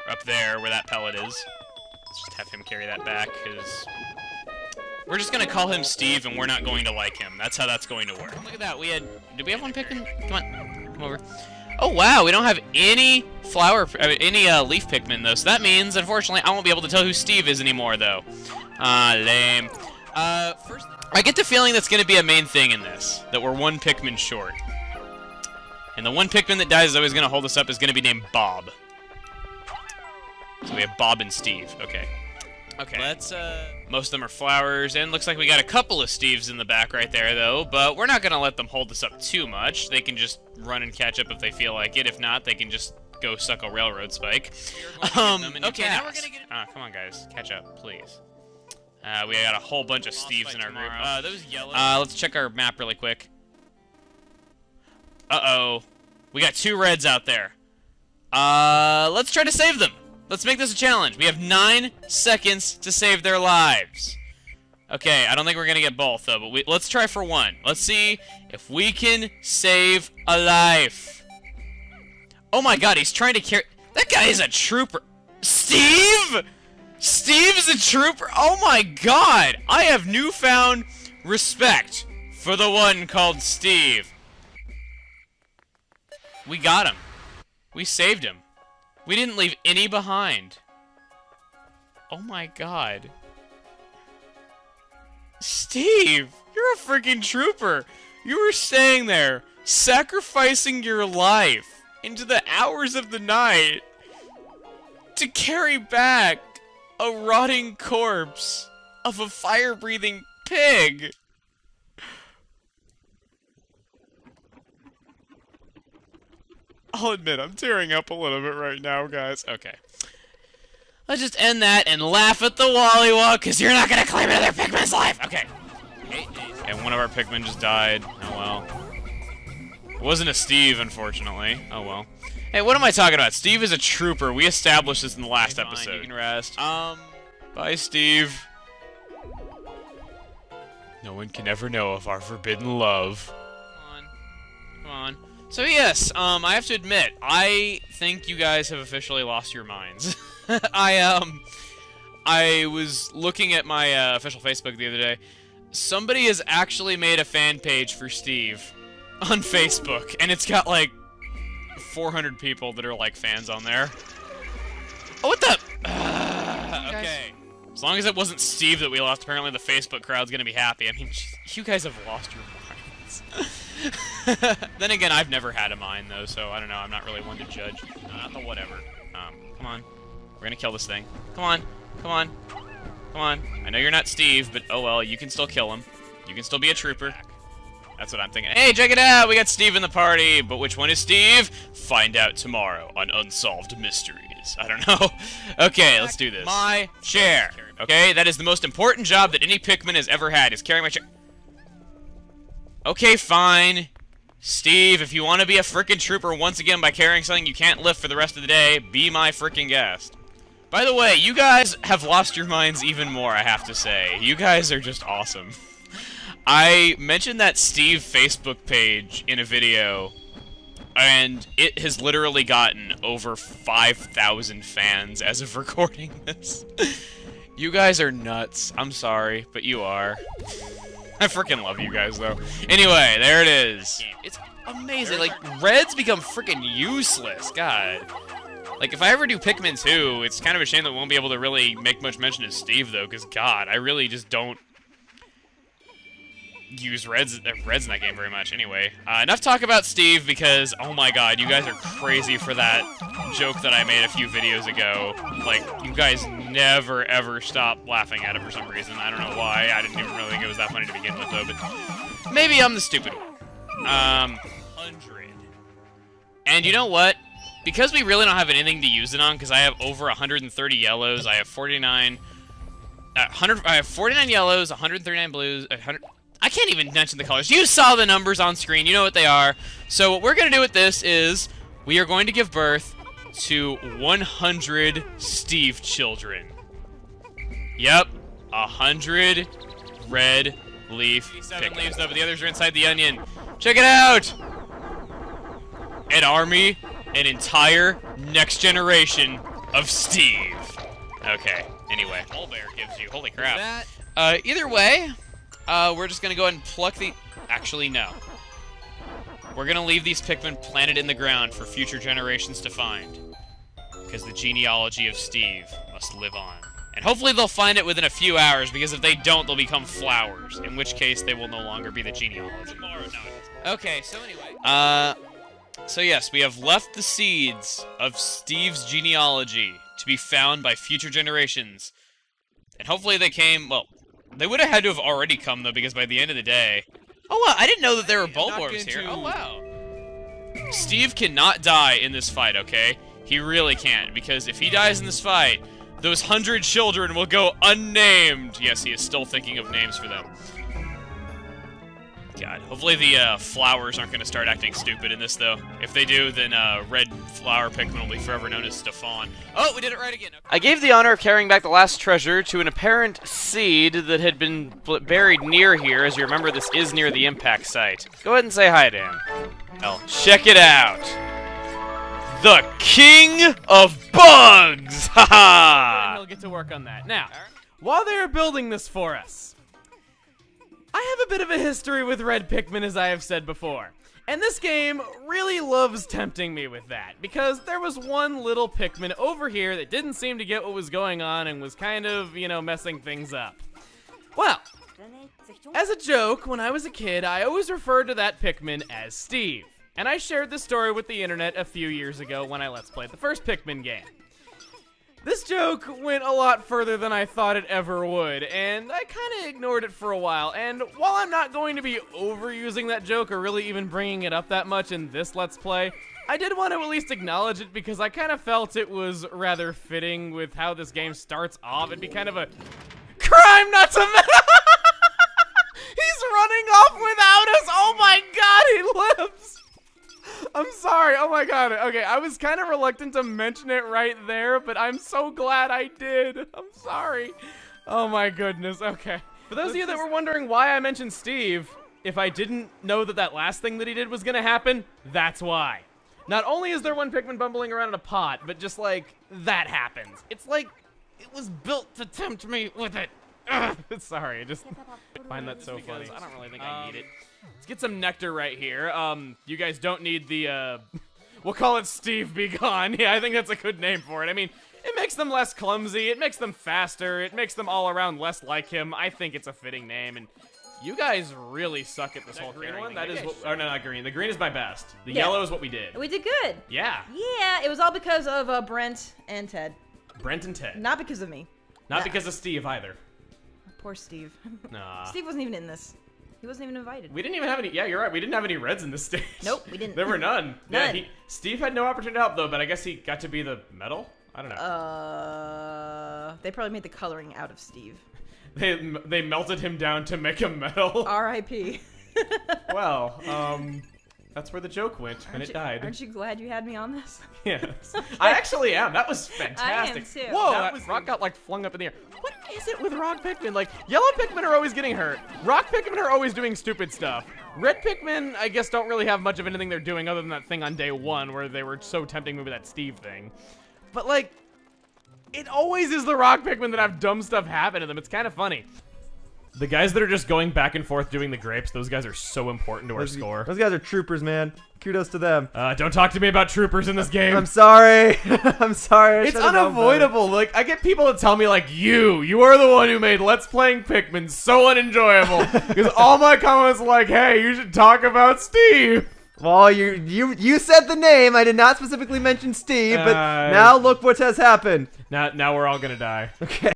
Up there, where that pellet is. Let's just have him carry that back, because we're just gonna call him Steve, and we're not going to like him. That's how that's going to work. Look at that. Did we have one Pikmin? Come on. Come over. Oh, wow. We don't have any leaf Pikmin, though. So that means, unfortunately, I won't be able to tell who Steve is anymore, though. Lame. First, I get the feeling that's going to be a main thing in this, that we're one Pikmin short. And the one Pikmin that dies is always going to hold us up is going to be named Bob. So we have Bob and Steve. Okay. Okay. Let's, most of them are flowers, and looks like we got a couple of Steves in the back right there, though, but we're not going to let them hold us up too much. They can just run and catch up if they feel like it. If not, they can just go suck a railroad spike. Okay, now we're going to get... come on, guys. Catch up, please. We got a whole bunch of Steves in our group. Those yellow... let's check our map really quick. Uh-oh. We got 2 reds out there. Let's try to save them. Let's make this a challenge. We have 9 seconds to save their lives. Okay, I don't think we're gonna get both, though, but let's try for one. Let's see if we can save a life. Oh my god, he's trying to carry... That guy is a trooper. Steve? Steve's a trooper? Oh my god! I have newfound respect for the one called Steve. We got him. We saved him. We didn't leave any behind. Oh my god. Steve, you're a freaking trooper. You were staying there, sacrificing your life into the hours of the night to carry back a rotting corpse of a fire-breathing pig. I'll admit, I'm tearing up a little bit right now, guys. Okay. Let's just end that and laugh at the Wollywog, because you're not going to claim another Pikmin's life! Okay. And one of our Pikmin just died. Oh, well. It wasn't a Steve, unfortunately. Oh, well. Hey, what am I talking about? Steve is a trooper. We established this in the last episode. You can rest. Bye, Steve. No one can ever know of our forbidden love. Come on. Come on. So yes, I have to admit, I think you guys have officially lost your minds. I was looking at my official Facebook the other day. Somebody has actually made a fan page for Steve on Facebook, and it's got like 400 people that are like fans on there. Oh, what the? Okay. As long as it wasn't Steve that we lost, apparently the Facebook crowd's gonna be happy. I mean, you guys have lost your minds. Then again, I've never had a mine, though, so I don't know. I'm not really one to judge. Not the whatever. Come on. We're gonna kill this thing. Come on. Come on. Come on. I know you're not Steve, but oh well, you can still kill him. You can still be a trooper. That's what I'm thinking. Hey, check it out! We got Steve in the party, but which one is Steve? Find out tomorrow on Unsolved Mysteries. I don't know. Okay, let's do this. My chair. Okay, that is the most important job that any Pikmin has ever had, is carrying my chair. Okay, fine. Steve, if you want to be a frickin' trooper once again by carrying something you can't lift for the rest of the day, be my frickin' guest. By the way, you guys have lost your minds even more, I have to say. You guys are just awesome. I mentioned that Steve Facebook page in a video, and it has literally gotten over 5,000 fans as of recording this. You guys are nuts. I'm sorry, but you are. I freaking love you guys, though. Anyway, there it is. It's amazing. Like, reds become freaking useless. God. Like, if I ever do Pikmin 2, it's kind of a shame that we won't be able to really make much mention of Steve, though, because, God, I really just don't use reds in that game very much. Anyway, enough talk about Steve, because, oh my god, you guys are crazy for that joke that I made a few videos ago. Like, you guys never, ever stop laughing at it for some reason. I don't know why. I didn't even really think it was that funny to begin with, though, but maybe I'm the stupid one. 100. And you know what? Because we really don't have anything to use it on, because I have over 130 yellows, I have 49... I have 49 yellows, 139 blues, 100... I can't even mention the colors. You saw the numbers on screen. You know what they are. So what we're going to do with this is we are going to give birth to 100 Steve children. Yep. 100 red leaf. 7 leaves, though, but the others are inside the onion. Check it out! An army, an entire next generation of Steve. Okay, anyway. Bear gives you, holy crap. Either way, we're just gonna go ahead and pluck the... Actually, no. We're gonna leave these Pikmin planted in the ground for future generations to find. Because the genealogy of Steve must live on. And hopefully they'll find it within a few hours, because if they don't, they'll become flowers. In which case, they will no longer be the genealogy. Okay, so anyway. So yes, we have left the seeds of Steve's genealogy to be found by future generations. And hopefully they came, well, they would have had to have already come, though, because by the end of the day... Oh, wow, I didn't know that there were Bulbors here. Oh, wow. Steve cannot die in this fight, okay? He really can't, because if he dies in this fight, those 100 children will go unnamed. Yes, he is still thinking of names for them. God, hopefully the flowers aren't going to start acting stupid in this, though. If they do, then red flower Pikmin will be forever known as Stefan. Oh, we did it right again. Okay. I gave the honor of carrying back the last treasure to an apparent seed that had been buried near here. As you remember, this is near the impact site. Go ahead and say hi to him. Oh, check it out. The King of Bugs! Haha! He'll get to work on that. Now, while they are building this for us, I have a bit of a history with red Pikmin, as I have said before. And this game really loves tempting me with that, because there was one little Pikmin over here that didn't seem to get what was going on and was kind of, you know, messing things up. Well, as a joke, when I was a kid, I always referred to that Pikmin as Steve. And I shared this story with the internet a few years ago when I Let's Played the first Pikmin game. This joke went a lot further than I thought it ever would, and I kind of ignored it for a while, and while I'm not going to be overusing that joke or really even bringing it up that much in this Let's Play, I did want to at least acknowledge it because I kind of felt it was rather fitting with how this game starts off. It'd be kind of a crime not to He's running off without us! Oh my god, he lives! I'm sorry, oh my god. Okay, I was kind of reluctant to mention it right there, but I'm so glad I did. I'm sorry. Oh my goodness, okay. For those of you that were wondering why I mentioned Steve, if I didn't know that that last thing that he did was gonna happen, that's why. Not only is there one Pikmin bumbling around in a pot, but just like, that happens. It's like, it was built to tempt me with it. Ugh. Sorry, I just find that so funny. I don't really think I need it. Let's get some nectar right here. You guys don't need the, we'll call it Steve Be Gone. Yeah, I think that's a good name for it. I mean, it makes them less clumsy, it makes them faster, it makes them all around less like him. I think it's a fitting name, and you guys really suck at this whole green one. That is what, oh no, not green. The green is my best. The yellow is what we did. We did good. Yeah. Yeah, it was all because of Brent and Ted. Brent and Ted. Not because of me. Not because of Steve either. Poor Steve. Nah. Steve wasn't even in this. He wasn't even invited. We didn't even have any. Yeah, you're right. We didn't have any reds in this stage. Nope, we didn't. There were none. None. Yeah, Steve had no opportunity to help though, but I guess he got to be the metal. I don't know. They probably made the coloring out of Steve. They melted him down to make him metal. R.I.P. Well, that's where the joke went when it died. Aren't you glad you had me on this? Yes. I actually am. That was fantastic. I am too. Whoa, that rock got like flung up in the air. What is it with rock Pikmin? Like, yellow Pikmin are always getting hurt. Rock Pikmin are always doing stupid stuff. Red Pikmin, I guess, don't really have much of anything they're doing other than that thing on day one where they were so tempting me with that Steve thing. But like, it always is the rock Pikmin that have dumb stuff happen to them. It's kind of funny. The guys that are just going back and forth doing the grapes, those guys are so important to our score. Those guys are troopers, man. Kudos to them. Don't talk to me about troopers in this game. I'm sorry. I'm sorry. It's unavoidable. Like, I get people to tell me, like, you are the one who made Let's Playing Pikmin so unenjoyable. Because all my comments are like, hey, you should talk about Steve. Well, you said the name. I did not specifically mention Steve, but now look what has happened. Now we're all gonna die. Okay.